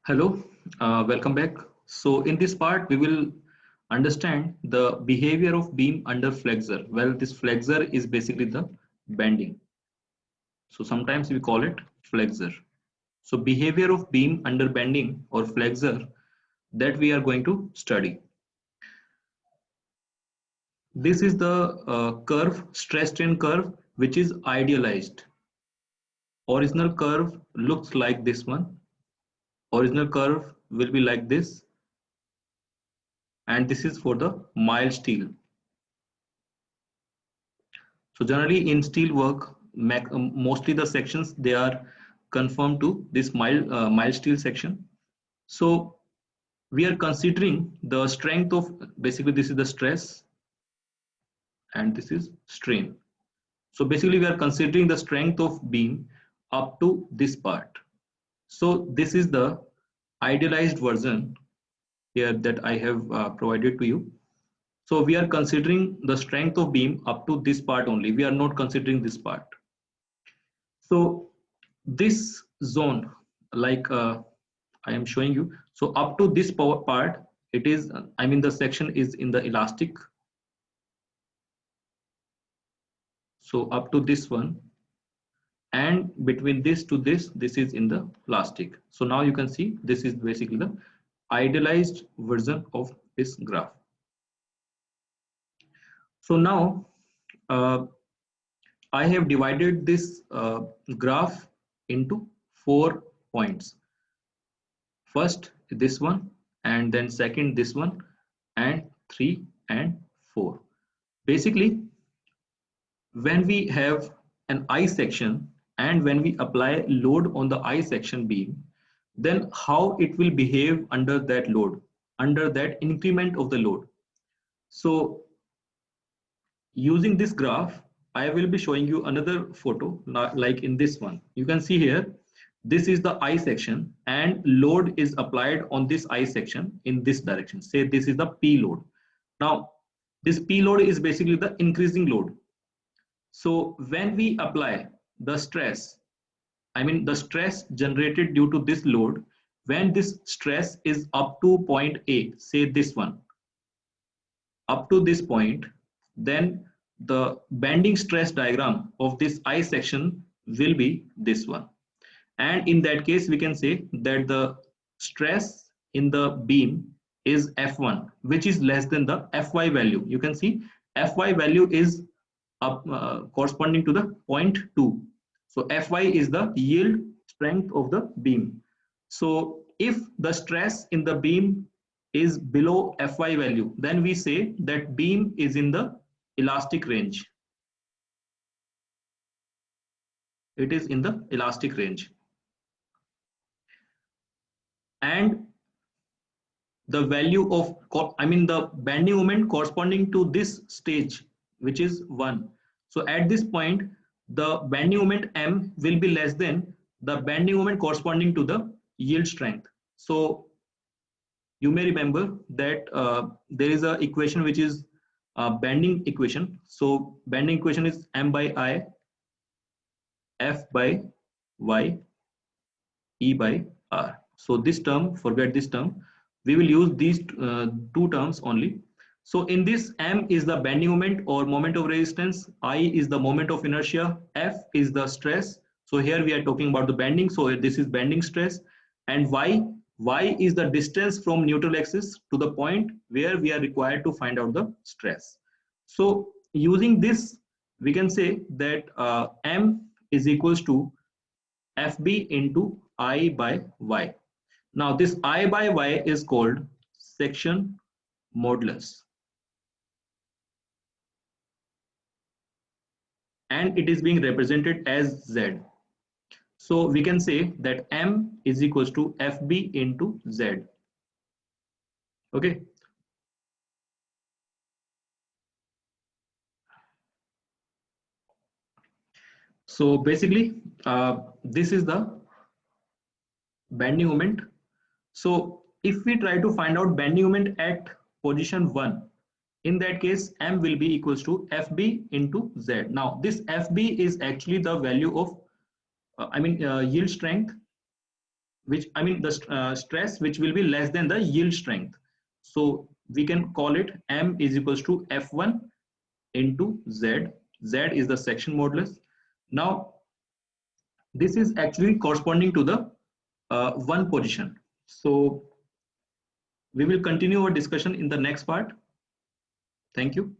Hello, welcome back. So in this part, we will understand the behavior of beam under flexure. Well, this flexure is basically the bending. So sometimes we call it flexure. So behavior of beam under bending or flexure that we are going to study. This is the curve, stress strain curve, which is idealized. Original curve looks like this one. Original curve will be like this, and this is for the mild steel. So generally in steel work, mostly the sections they are conformed to this mild steel section. So we are considering the strength of, basically this is the stress and this is strain. So basically we are considering the strength of beam up to this part. So this is the idealized version here that I have provided to you. So we are considering the strength of beam up to this part only. We are not considering this part. So this zone, like I am showing you, so up to this power part, it is, I mean the section is in the elastic. So up to this one, and between this to this is in the plastic. So now you can see this is basically the idealized version of this graph. So now I have divided this graph into 4 points. First this one, and then second this one, and 3 and 4. Basically, when we have an I section and when we apply load on the I section beam, then how it will behave under that load, under that increment of the load. So using this graph, I will be showing you another photo like in this one. You can see here, this is the I section and load is applied on this I section in this direction. Say this is the P load. Now, this P load is basically the increasing load. So when we apply the stress, I mean the stress generated due to this load, when this stress is up to point A, say this one, up to this point, then the bending stress diagram of this I section will be this one. And in that case, we can say that the stress in the beam is F1, which is less than the Fy value. You can see Fy value is corresponding to the 0.2. So Fy is the yield strength of the beam. So if the stress in the beam is below Fy value, then we say that beam is in the elastic range. It is in the elastic range. And the value of, I mean the bending moment corresponding to this stage, which is 1. So at this point, the bending moment M will be less than the bending moment corresponding to the yield strength. So you may remember that there is a equation which is bending equation. So bending equation is M by I, F by Y, E by R. So this term, forget this term. We will use these two terms only. So in this, M is the bending moment or moment of resistance, I is the moment of inertia, F is the stress. So here we are talking about the bending. So this is bending stress, and Y is the distance from neutral axis to the point where we are required to find out the stress. So using this, we can say that M is equals to FB into I by Y. Now this I by Y is called section modulus, and it is being represented as Z. So we can say that M is equals to FB into Z. Okay. So basically, this is the bending moment. So if we try to find out bending moment at position 1, in that case, M will be equals to FB into Z. Now this FB is actually the value of, yield strength, which I mean the stress which will be less than the yield strength. So we can call it M is equals to F1 into Z. Z is the section modulus. Now this is actually corresponding to the one position. So we will continue our discussion in the next part. Thank you.